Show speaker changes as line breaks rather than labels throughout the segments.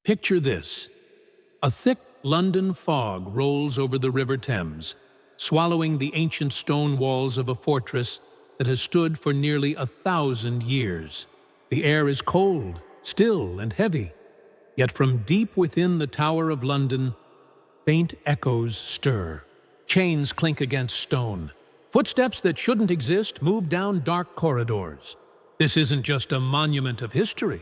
Picture this. A thick London fog rolls over the River Thames, swallowing the ancient stone walls of a fortress that has stood for nearly 1,000 years. The air is cold, still, and heavy, yet from deep within the Tower of London, faint echoes stir. Chains clink against stone. Footsteps that shouldn't exist move down dark corridors. This isn't just a monument of history.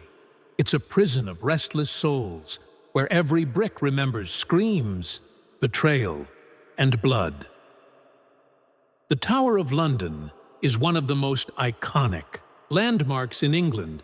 It's a prison of restless souls, where every brick remembers screams, betrayal, and blood. The Tower of London is one of the most iconic landmarks in England,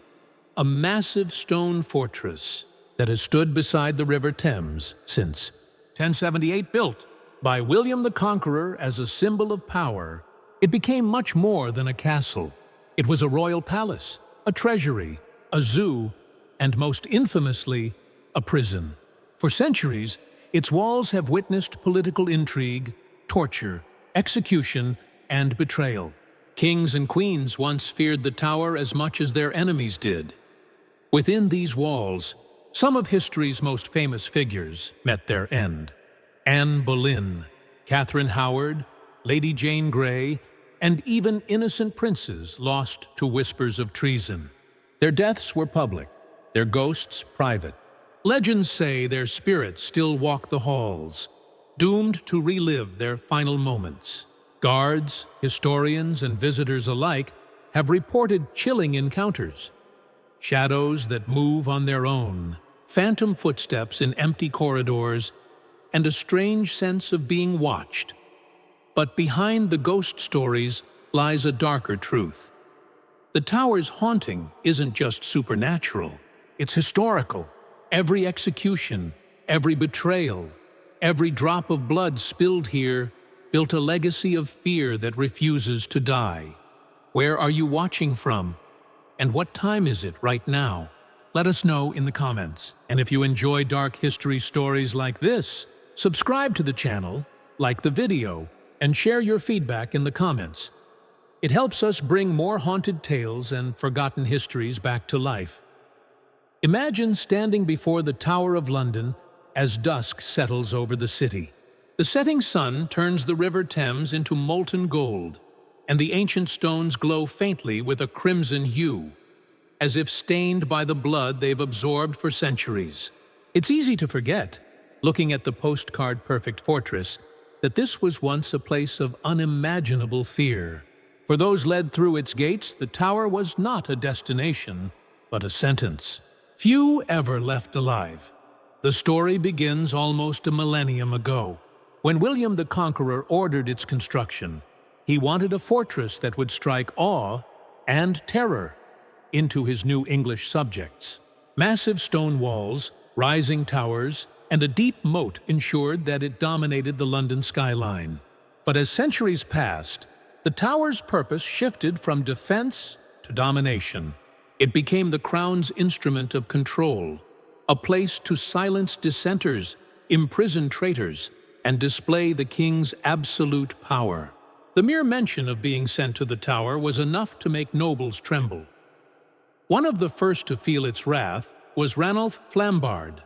a massive stone fortress that has stood beside the River Thames since 1078. Built by William the Conqueror as a symbol of power, it became much more than a castle. It was a royal palace, a treasury, a zoo, and most infamously, a prison. For centuries, its walls have witnessed political intrigue, torture, execution, and betrayal. Kings and queens once feared the tower as much as their enemies did. Within these walls, some of history's most famous figures met their end. Anne Boleyn, Catherine Howard, Lady Jane Grey, and even innocent princes lost to whispers of treason. Their deaths were public, their ghosts private. Legends say their spirits still walk the halls, doomed to relive their final moments. Guards, historians, and visitors alike have reported chilling encounters. Shadows that move on their own, phantom footsteps in empty corridors, and a strange sense of being watched. But behind the ghost stories lies a darker truth. The tower's haunting isn't just supernatural, it's historical. Every execution, every betrayal, every drop of blood spilled here built a legacy of fear that refuses to die. Where are you watching from? And what time is it right now? Let us know in the comments. And if you enjoy dark history stories like this, subscribe to the channel, like the video, and share your feedback in the comments. It helps us bring more haunted tales and forgotten histories back to life. Imagine standing before the Tower of London as dusk settles over the city. The setting sun turns the River Thames into molten gold, and the ancient stones glow faintly with a crimson hue, as if stained by the blood they've absorbed for centuries. It's easy to forget, looking at the postcard-perfect fortress, that this was once a place of unimaginable fear. For those led through its gates, the tower was not a destination, but a sentence. Few ever left alive. The story begins almost a millennium ago. When William the Conqueror ordered its construction, he wanted a fortress that would strike awe and terror into his new English subjects. Massive stone walls, rising towers, and a deep moat ensured that it dominated the London skyline. But as centuries passed, the tower's purpose shifted from defense to domination. It became the crown's instrument of control, a place to silence dissenters, imprison traitors, and display the king's absolute power. The mere mention of being sent to the tower was enough to make nobles tremble. One of the first to feel its wrath was Ranulph Flambard,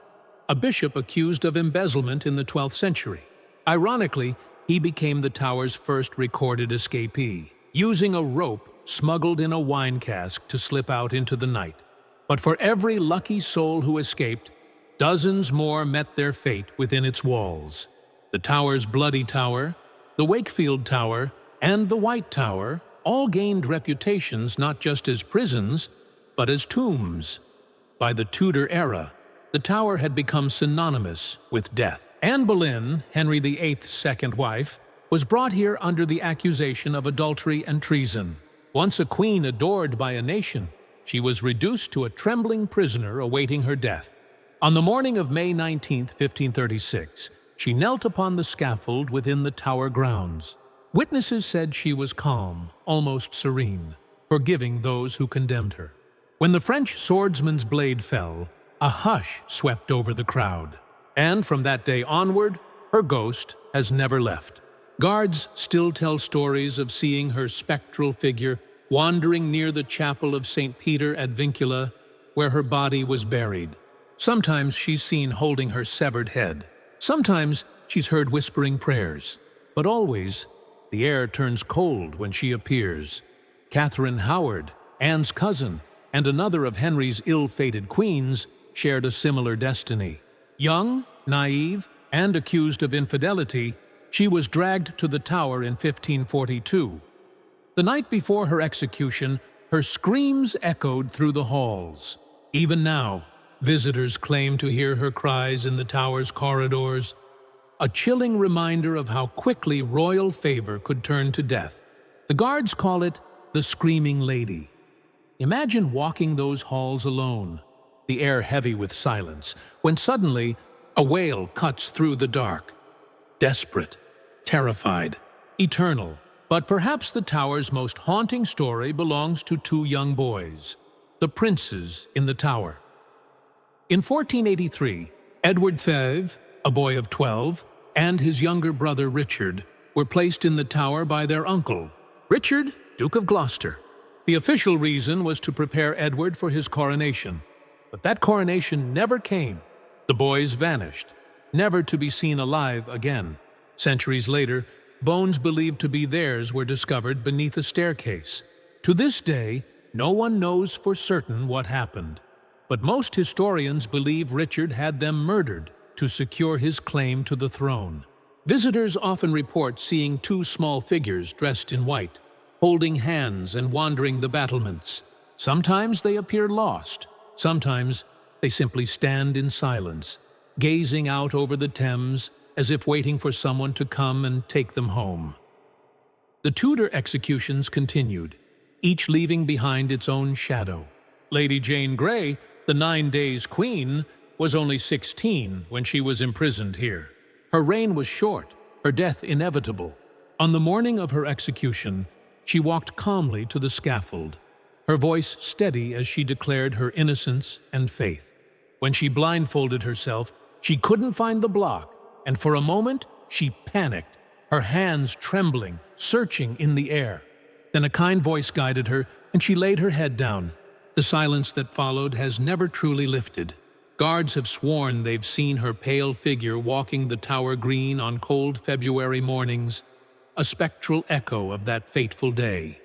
a bishop accused of embezzlement in the 12th century. Ironically, he became the tower's first recorded escapee, using a rope smuggled in a wine cask to slip out into the night. But for every lucky soul who escaped, dozens more met their fate within its walls. The tower's Bloody Tower, the Wakefield Tower, and the White Tower all gained reputations not just as prisons, but as tombs. By the Tudor era, the tower had become synonymous with death. Anne Boleyn, Henry VIII's second wife, was brought here under the accusation of adultery and treason. Once a queen adored by a nation, she was reduced to a trembling prisoner awaiting her death. On the morning of May 19, 1536, she knelt upon the scaffold within the tower grounds. Witnesses said she was calm, almost serene, forgiving those who condemned her. When the French swordsman's blade fell, a hush swept over the crowd. And from that day onward, her ghost has never left. Guards still tell stories of seeing her spectral figure wandering near the chapel of St. Peter ad Vincula, where her body was buried. Sometimes she's seen holding her severed head. Sometimes she's heard whispering prayers. But always, the air turns cold when she appears. Catherine Howard, Anne's cousin, and another of Henry's ill-fated queens, shared a similar destiny. Young, naive, and accused of infidelity, she was dragged to the Tower in 1542. The night before her execution, her screams echoed through the halls. Even now, visitors claim to hear her cries in the Tower's corridors, a chilling reminder of how quickly royal favor could turn to death. The guards call it the Screaming Lady. Imagine walking those halls alone, the air heavy with silence, when suddenly a wail cuts through the dark. Desperate, terrified, eternal. But perhaps the Tower's most haunting story belongs to two young boys, the princes in the Tower. In 1483, Edward Thève, a boy of 12, and his younger brother Richard were placed in the Tower by their uncle, Richard, Duke of Gloucester. The official reason was to prepare Edward for his coronation. But that coronation never came. The boys vanished, never to be seen alive again. Centuries later, bones believed to be theirs were discovered beneath a staircase. To this day, no one knows for certain what happened. But most historians believe Richard had them murdered to secure his claim to the throne. Visitors often report seeing two small figures dressed in white, holding hands and wandering the battlements. Sometimes they appear lost. Sometimes they simply stand in silence, gazing out over the Thames as if waiting for someone to come and take them home. The Tudor executions continued, each leaving behind its own shadow. Lady Jane Grey, the 9 Days' Queen, was only 16 when she was imprisoned here. Her reign was short, her death inevitable. On the morning of her execution, she walked calmly to the scaffold, her voice steady as she declared her innocence and faith. When she blindfolded herself, she couldn't find the block, and for a moment she panicked, her hands trembling, searching in the air. Then a kind voice guided her, and she laid her head down. The silence that followed has never truly lifted. Guards have sworn they've seen her pale figure walking the Tower Green on cold February mornings, a spectral echo of that fateful day.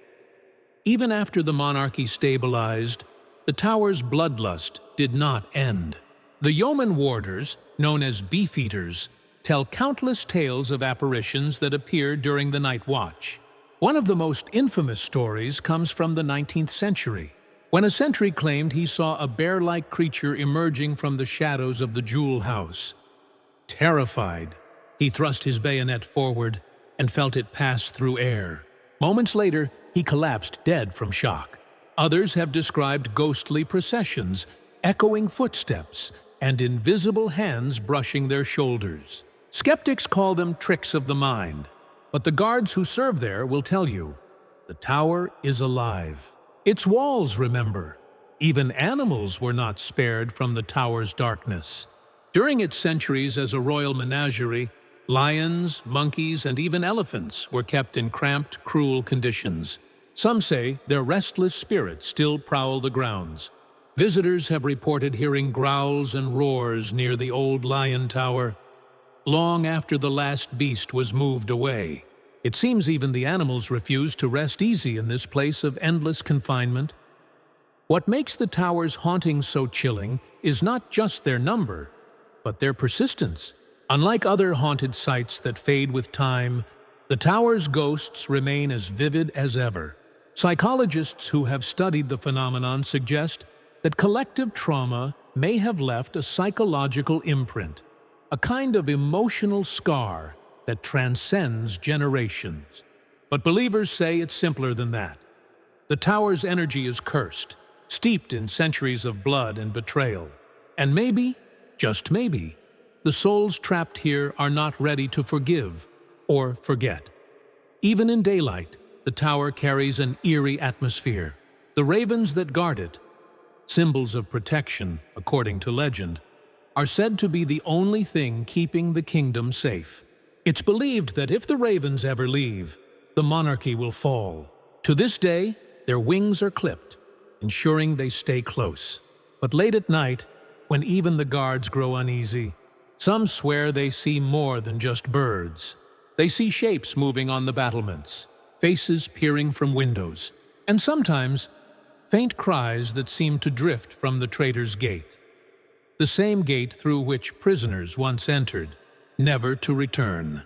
Even after the monarchy stabilized, the Tower's bloodlust did not end. The yeoman warders, known as beefeaters, tell countless tales of apparitions that appeared during the night watch. One of the most infamous stories comes from the 19th century, when a sentry claimed he saw a bear-like creature emerging from the shadows of the Jewel House. Terrified, he thrust his bayonet forward and felt it pass through air. Moments later, he collapsed dead from shock. Others have described ghostly processions, echoing footsteps, and invisible hands brushing their shoulders. Skeptics call them tricks of the mind, but the guards who serve there will tell you, the Tower is alive. Its walls remember. Even animals were not spared from the Tower's darkness. During its centuries as a royal menagerie, lions, monkeys, and even elephants were kept in cramped, cruel conditions. Some say their restless spirits still prowl the grounds. Visitors have reported hearing growls and roars near the old Lion Tower, long after the last beast was moved away. It seems even the animals refuse to rest easy in this place of endless confinement. What makes the Tower's hauntings so chilling is not just their number, but their persistence. Unlike other haunted sites that fade with time, the Tower's ghosts remain as vivid as ever. Psychologists who have studied the phenomenon suggest that collective trauma may have left a psychological imprint, a kind of emotional scar that transcends generations. But believers say it's simpler than that. The Tower's energy is cursed, steeped in centuries of blood and betrayal. And maybe, just maybe, the souls trapped here are not ready to forgive or forget. Even in daylight, the Tower carries an eerie atmosphere. The ravens that guard it, symbols of protection according to legend, are said to be the only thing keeping the kingdom safe. It's believed that if the ravens ever leave, the monarchy will fall. To this day, their wings are clipped, ensuring they stay close. But late at night, when even the guards grow uneasy. Some swear they see more than just birds. They see shapes moving on the battlements, faces peering from windows, and sometimes faint cries that seem to drift from the Traitor's Gate, the same gate through which prisoners once entered, never to return.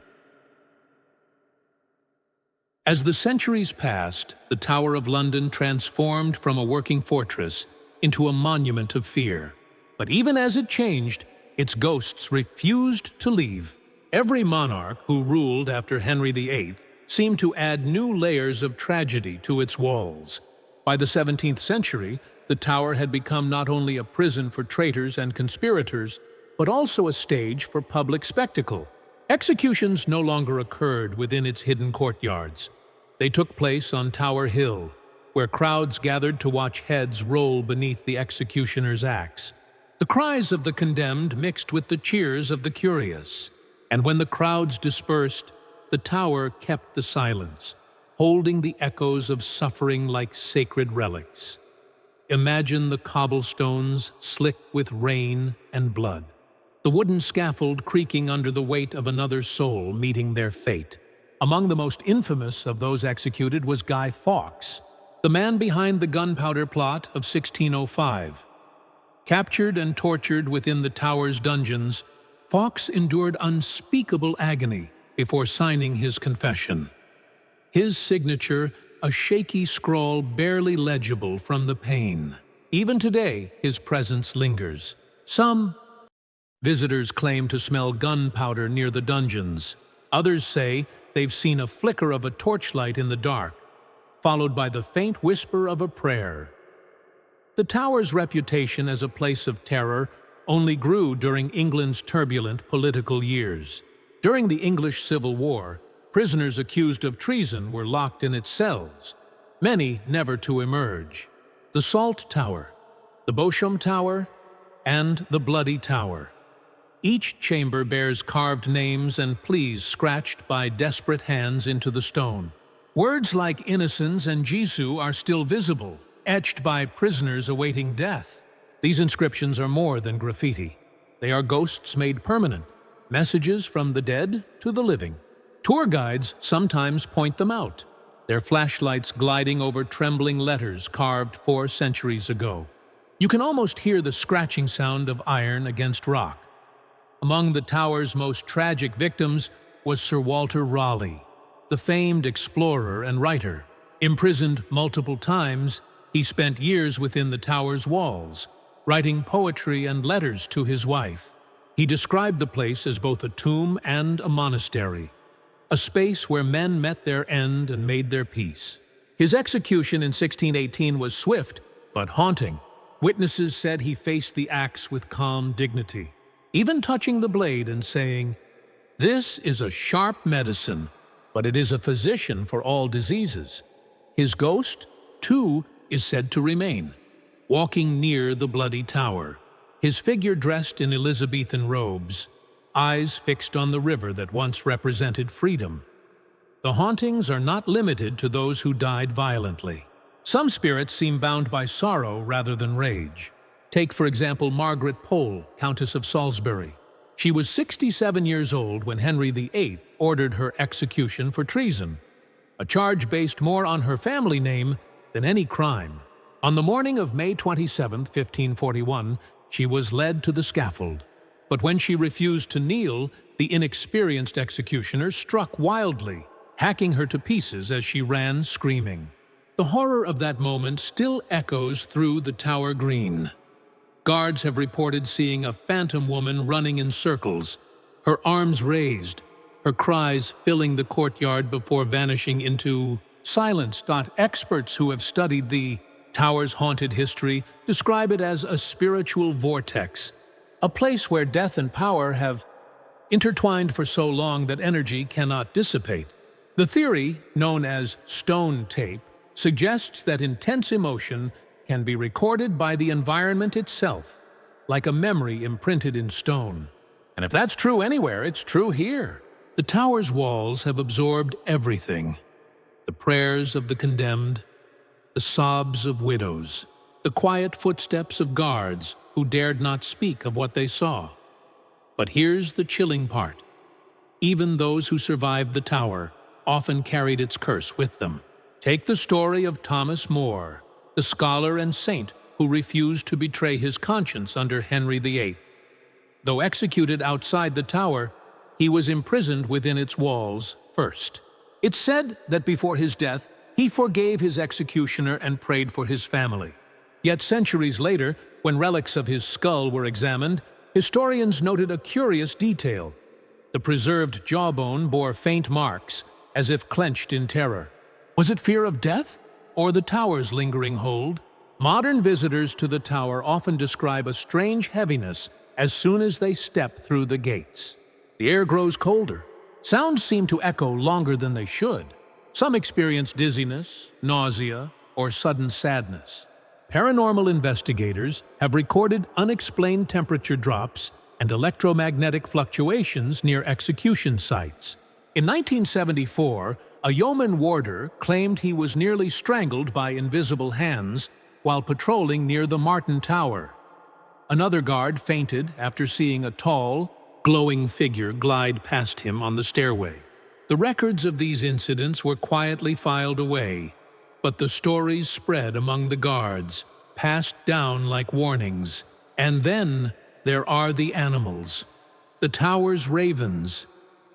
As the centuries passed, the Tower of London transformed from a working fortress into a monument of fear. But even as it changed, its ghosts refused to leave. Every monarch who ruled after Henry VIII seemed to add new layers of tragedy to its walls. By the 17th century, the tower had become not only a prison for traitors and conspirators, but also a stage for public spectacle. Executions no longer occurred within its hidden courtyards. They took place on Tower Hill, where crowds gathered to watch heads roll beneath the executioner's axe. The cries of the condemned mixed with the cheers of the curious, and when the crowds dispersed, the tower kept the silence, holding the echoes of suffering like sacred relics. Imagine the cobblestones slick with rain and blood, the wooden scaffold creaking under the weight of another soul meeting their fate. Among the most infamous of those executed was Guy Fawkes, the man behind the gunpowder plot of 1605. Captured and tortured within the tower's dungeons, Fawkes endured unspeakable agony before signing his confession. His signature, a shaky scrawl barely legible from the pain. Even today, his presence lingers. Some visitors claim to smell gunpowder near the dungeons. Others say they've seen a flicker of a torchlight in the dark, followed by the faint whisper of a prayer. The tower's reputation as a place of terror only grew during England's turbulent political years. During the English Civil War, prisoners accused of treason were locked in its cells, many never to emerge. The Salt Tower, the Beauchamp Tower, and the Bloody Tower. Each chamber bears carved names and pleas scratched by desperate hands into the stone. Words like innocence and Jesu are still visible, etched by prisoners awaiting death. These inscriptions are more than graffiti. They are ghosts made permanent, messages from the dead to the living. Tour guides sometimes point them out, their flashlights gliding over trembling letters carved 4 centuries ago. You can almost hear the scratching sound of iron against rock. Among the tower's most tragic victims was Sir Walter Raleigh, the famed explorer and writer. Imprisoned multiple times, he spent years within the tower's walls, writing poetry and letters to his wife. He described the place as both a tomb and a monastery, a space where men met their end and made their peace. His execution in 1618 was swift but haunting. Witnesses said he faced the axe with calm dignity, even touching the blade and saying, "This is a sharp medicine, but it is a physician for all diseases." His ghost, too, is said to remain, walking near the Bloody Tower, his figure dressed in Elizabethan robes, eyes fixed on the river that once represented freedom. The hauntings are not limited to those who died violently. Some spirits seem bound by sorrow rather than rage. Take, for example, Margaret Pole, Countess of Salisbury. She was 67 years old when Henry VIII ordered her execution for treason, a charge based more on her family name than any crime. On the morning of May 27, 1541, she was led to the scaffold. But when she refused to kneel, the inexperienced executioner struck wildly, hacking her to pieces as she ran screaming. The horror of that moment still echoes through the Tower Green. Guards have reported seeing a phantom woman running in circles, her arms raised, her cries filling the courtyard before vanishing into silence. Experts who have studied the tower's haunted history describe it as a spiritual vortex, a place where death and power have intertwined for so long that energy cannot dissipate. The theory, known as stone tape, suggests that intense emotion can be recorded by the environment itself, like a memory imprinted in stone. And if that's true anywhere, it's true here. The tower's walls have absorbed everything: the prayers of the condemned, the sobs of widows, the quiet footsteps of guards who dared not speak of what they saw. But here's the chilling part. Even those who survived the tower often carried its curse with them. Take the story of Thomas More, the scholar and saint who refused to betray his conscience under Henry VIII. Though executed outside the tower, he was imprisoned within its walls first. It's said that before his death, he forgave his executioner and prayed for his family. Yet centuries later, when relics of his skull were examined, historians noted a curious detail. The preserved jawbone bore faint marks, as if clenched in terror. Was it fear of death, or the tower's lingering hold? Modern visitors to the tower often describe a strange heaviness as soon as they step through the gates. The air grows colder. Sounds seem to echo longer than they should. Some experience dizziness, nausea, or sudden sadness. Paranormal investigators have recorded unexplained temperature drops and electromagnetic fluctuations near execution sites. In 1974, a yeoman warder claimed he was nearly strangled by invisible hands while patrolling near the Martin Tower. Another guard fainted after seeing a tall, glowing figure glide past him on the stairway. The records of these incidents were quietly filed away, but the stories spread among the guards, passed down like warnings. And then there are the animals, the tower's ravens,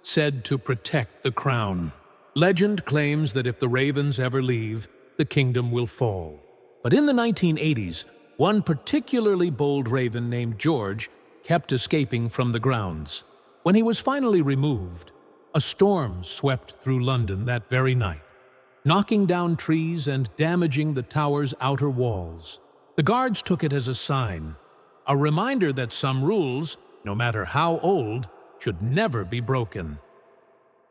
said to protect the crown. Legend claims that if the ravens ever leave, the kingdom will fall. But in the 1980s, one particularly bold raven named George kept escaping from the grounds. When he was finally removed, a storm swept through London that very night, knocking down trees and damaging the tower's outer walls. The guards took it as a sign, a reminder that some rules, no matter how old, should never be broken.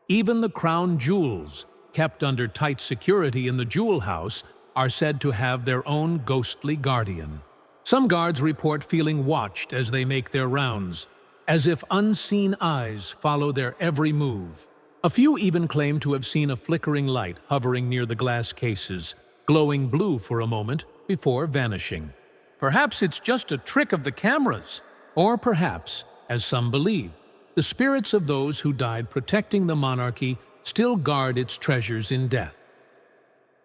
Even the crown jewels, kept under tight security in the jewel house, are said to have their own ghostly guardian. Some guards report feeling watched as they make their rounds, as if unseen eyes follow their every move. A few even claim to have seen a flickering light hovering near the glass cases, glowing blue for a moment before vanishing. Perhaps it's just a trick of the cameras, or perhaps, as some believe, the spirits of those who died protecting the monarchy still guard its treasures in death.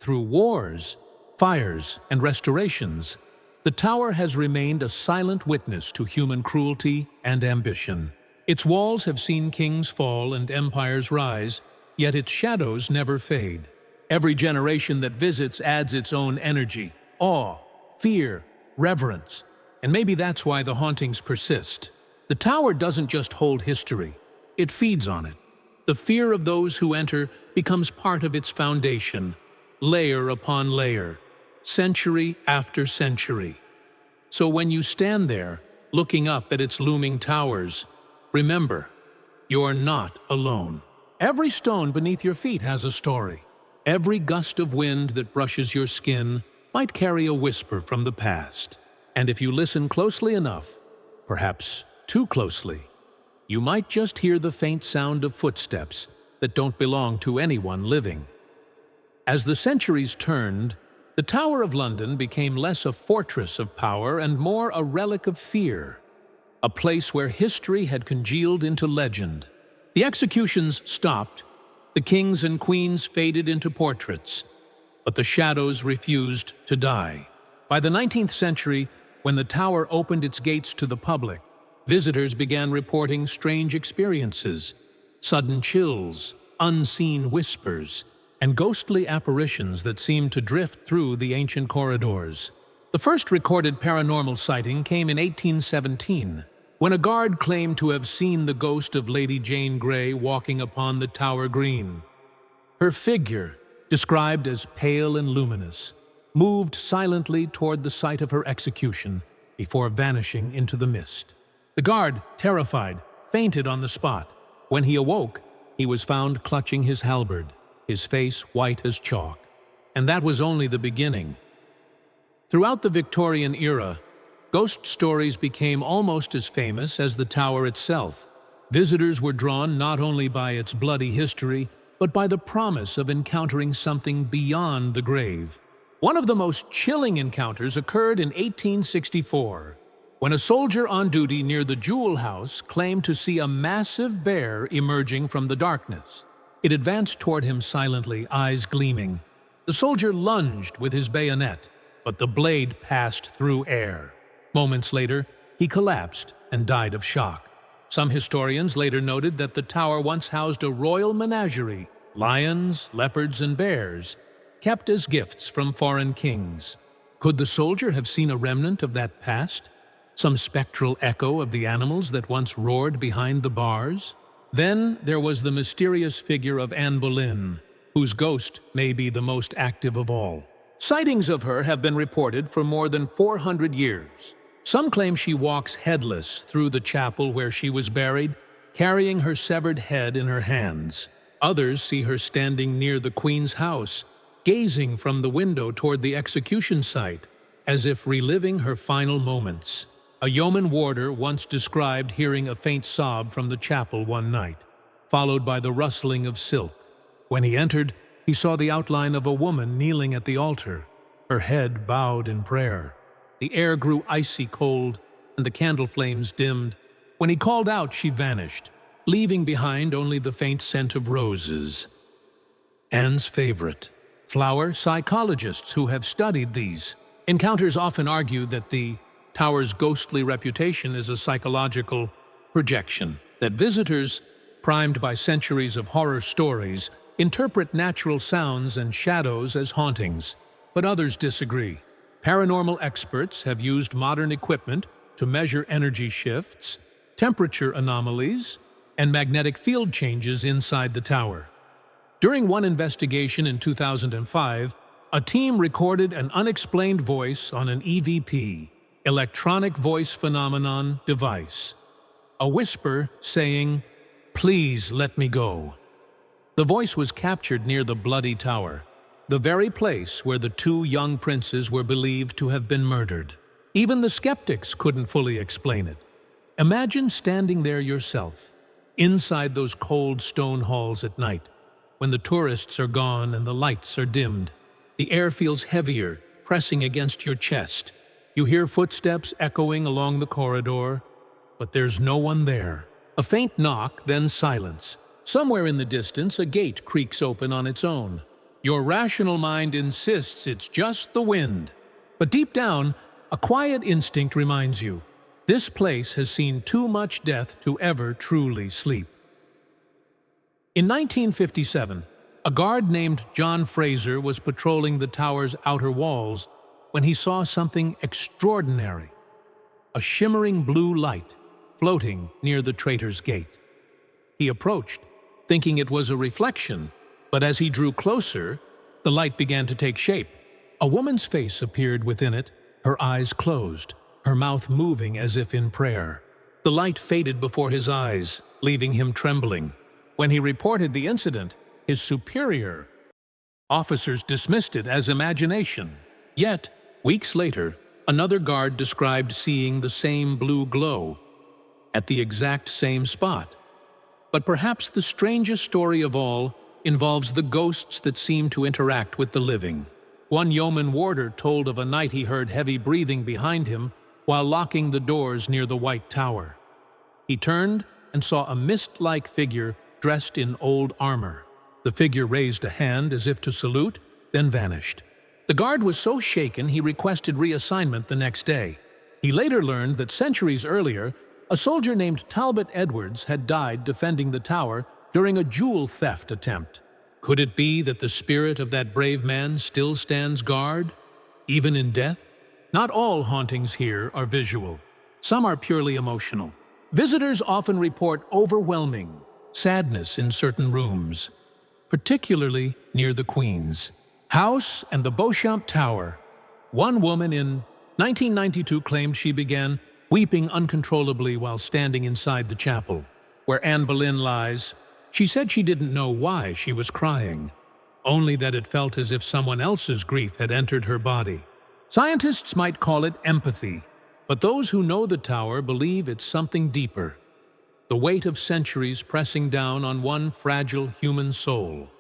Through wars, fires, and restorations, the tower has remained a silent witness to human cruelty and ambition. Its walls have seen kings fall and empires rise, yet its shadows never fade. Every generation that visits adds its own energy, awe, fear, reverence, and maybe that's why the hauntings persist. The tower doesn't just hold history, it feeds on it. The fear of those who enter becomes part of its foundation, layer upon layer, century after century. So when you stand there, looking up at its looming towers, remember, you're not alone. Every stone beneath your feet has a story. Every gust of wind that brushes your skin might carry a whisper from the past. And if you listen closely enough, perhaps too closely, you might just hear the faint sound of footsteps that don't belong to anyone living. As the centuries turned, the Tower of London became less a fortress of power and more a relic of fear, a place where history had congealed into legend. The executions stopped, the kings and queens faded into portraits, but the shadows refused to die. By the 19th century, when the tower opened its gates to the public, visitors began reporting strange experiences, sudden chills, unseen whispers, and ghostly apparitions that seemed to drift through the ancient corridors. The first recorded paranormal sighting came in 1817, when a guard claimed to have seen the ghost of Lady Jane Grey walking upon the Tower Green. Her figure, described as pale and luminous, moved silently toward the site of her execution before vanishing into the mist. The guard, terrified, fainted on the spot. When he awoke, he was found clutching his halberd, his face white as chalk. And that was only the beginning. Throughout the Victorian era, ghost stories became almost as famous as the tower itself. Visitors were drawn not only by its bloody history, but by the promise of encountering something beyond the grave. One of the most chilling encounters occurred in 1864, when a soldier on duty near the Jewel House claimed to see a massive bear emerging from the darkness. It advanced toward him silently, eyes gleaming. The soldier lunged with his bayonet, but the blade passed through air. Moments later, he collapsed and died of shock. Some historians later noted that the tower once housed a royal menagerie, lions, leopards, and bears, kept as gifts from foreign kings. Could the soldier have seen a remnant of that past? Some spectral echo of the animals that once roared behind the bars? Then there was the mysterious figure of Anne Boleyn, whose ghost may be the most active of all. Sightings of her have been reported for more than 400 years. Some claim she walks headless through the chapel where she was buried, carrying her severed head in her hands. Others see her standing near the Queen's house, gazing from the window toward the execution site, as if reliving her final moments. A yeoman warder once described hearing a faint sob from the chapel one night, followed by the rustling of silk. When he entered, he saw the outline of a woman kneeling at the altar, her head bowed in prayer. The air grew icy cold, and the candle flames dimmed. When he called out, she vanished, leaving behind only the faint scent of roses. Anne's favorite. Flower psychologists who have studied these encounters often argue that the tower's ghostly reputation is a psychological projection, that visitors, primed by centuries of horror stories, interpret natural sounds and shadows as hauntings. But others disagree. Paranormal experts have used modern equipment to measure energy shifts, temperature anomalies, and magnetic field changes inside the tower. During one investigation in 2005, a team recorded an unexplained voice on an EVP, electronic voice phenomenon device. A whisper saying, "Please let me go." The voice was captured near the Bloody Tower, the very place where the two young princes were believed to have been murdered. Even the skeptics couldn't fully explain it. Imagine standing there yourself, inside those cold stone halls at night, when the tourists are gone and the lights are dimmed. The air feels heavier, pressing against your chest. You hear footsteps echoing along the corridor, but there's no one there. A faint knock, then silence. Somewhere in the distance, a gate creaks open on its own. Your rational mind insists it's just the wind. But deep down, a quiet instinct reminds you, this place has seen too much death to ever truly sleep. In 1957, a guard named John Fraser was patrolling the tower's outer walls when he saw something extraordinary. A shimmering blue light floating near the Traitor's Gate. He approached, thinking it was a reflection, but as he drew closer, the light began to take shape. A woman's face appeared within it, her eyes closed, her mouth moving as if in prayer. The light faded before his eyes, leaving him trembling. When he reported the incident, his superior officers dismissed it as imagination. Yet, weeks later, another guard described seeing the same blue glow at the exact same spot. But perhaps the strangest story of all involves the ghosts that seem to interact with the living. One yeoman warder told of a night he heard heavy breathing behind him while locking the doors near the White Tower. He turned and saw a mist-like figure dressed in old armor. The figure raised a hand as if to salute, then vanished. The guard was so shaken he requested reassignment the next day. He later learned that centuries earlier, a soldier named Talbot Edwards had died defending the tower during a jewel theft attempt. Could it be that the spirit of that brave man still stands guard, even in death? Not all hauntings here are visual. Some are purely emotional. Visitors often report overwhelming sadness in certain rooms, particularly near the Queen's house and the Beauchamp Tower. One woman in 1992 claimed she began weeping uncontrollably while standing inside the chapel, where Anne Boleyn lies. She said she didn't know why she was crying, only that it felt as if someone else's grief had entered her body. Scientists might call it empathy, but those who know the tower believe it's something deeper, the weight of centuries pressing down on one fragile human soul.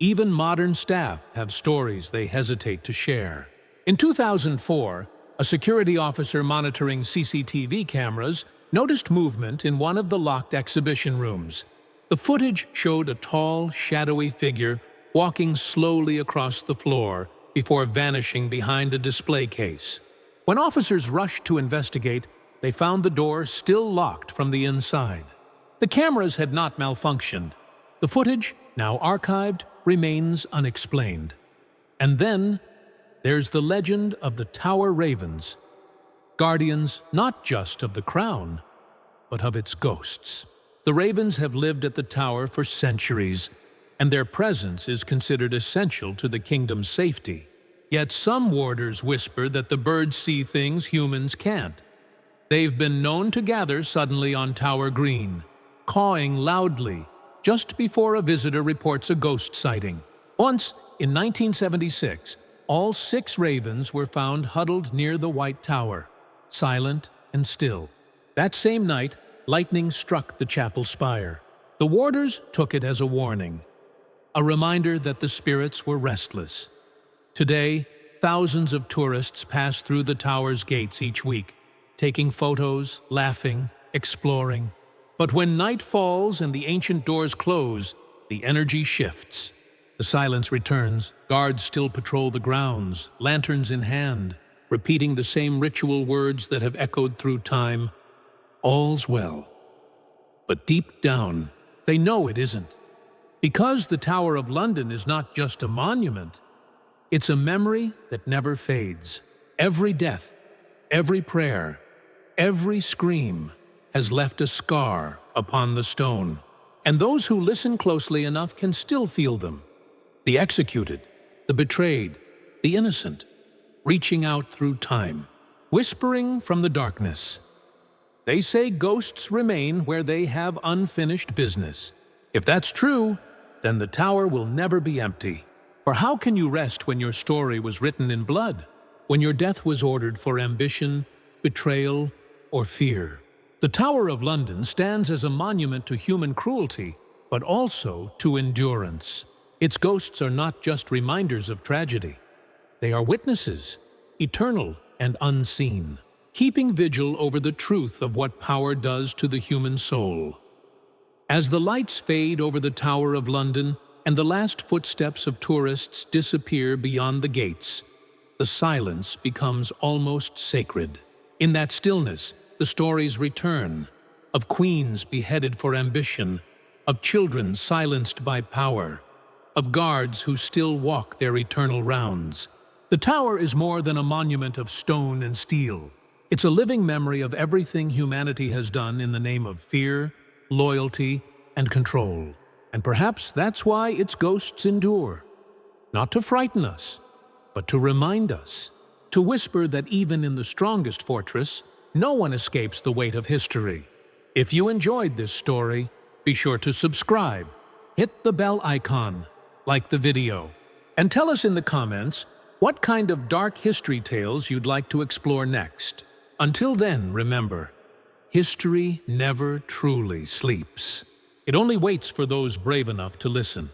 Even modern staff have stories they hesitate to share. In 2004, a security officer monitoring CCTV cameras noticed movement in one of the locked exhibition rooms. The footage showed a tall, shadowy figure walking slowly across the floor before vanishing behind a display case. When officers rushed to investigate, they found the door still locked from the inside. The cameras had not malfunctioned. The footage, now archived, remains unexplained. And then, there's the legend of the Tower Ravens, guardians not just of the crown, but of its ghosts. The ravens have lived at the tower for centuries, and their presence is considered essential to the kingdom's safety. Yet some warders whisper that the birds see things humans can't. They've been known to gather suddenly on Tower Green, cawing loudly just before a visitor reports a ghost sighting. Once, in 1976, all 6 ravens were found huddled near the White Tower, silent and still. That same night, lightning struck the chapel spire. The warders took it as a warning, a reminder that the spirits were restless. Today, thousands of tourists pass through the tower's gates each week, taking photos, laughing, exploring. But when night falls and the ancient doors close, the energy shifts. The silence returns. Guards still patrol the grounds, lanterns in hand, repeating the same ritual words that have echoed through time. All's well. But deep down, they know it isn't. Because the Tower of London is not just a monument, it's a memory that never fades. Every death, every prayer, every scream has left a scar upon the stone. And those who listen closely enough can still feel them. The executed, the betrayed, the innocent, reaching out through time, whispering from the darkness. They say ghosts remain where they have unfinished business. If that's true, then the tower will never be empty. For how can you rest when your story was written in blood, when your death was ordered for ambition, betrayal, or fear? The Tower of London stands as a monument to human cruelty, but also to endurance. Its ghosts are not just reminders of tragedy. They are witnesses, eternal and unseen, keeping vigil over the truth of what power does to the human soul. As the lights fade over the Tower of London and the last footsteps of tourists disappear beyond the gates, the silence becomes almost sacred. In that stillness, the stories return, of queens beheaded for ambition, of children silenced by power, of guards who still walk their eternal rounds. The tower is more than a monument of stone and steel. It's a living memory of everything humanity has done in the name of fear, loyalty, and control. And perhaps that's why its ghosts endure. Not to frighten us, but to remind us, to whisper that even in the strongest fortress, no one escapes the weight of history. If you enjoyed this story, be sure to subscribe, hit the bell icon, like the video, and tell us in the comments what kind of dark history tales you'd like to explore next. Until then, remember, history never truly sleeps. It only waits for those brave enough to listen.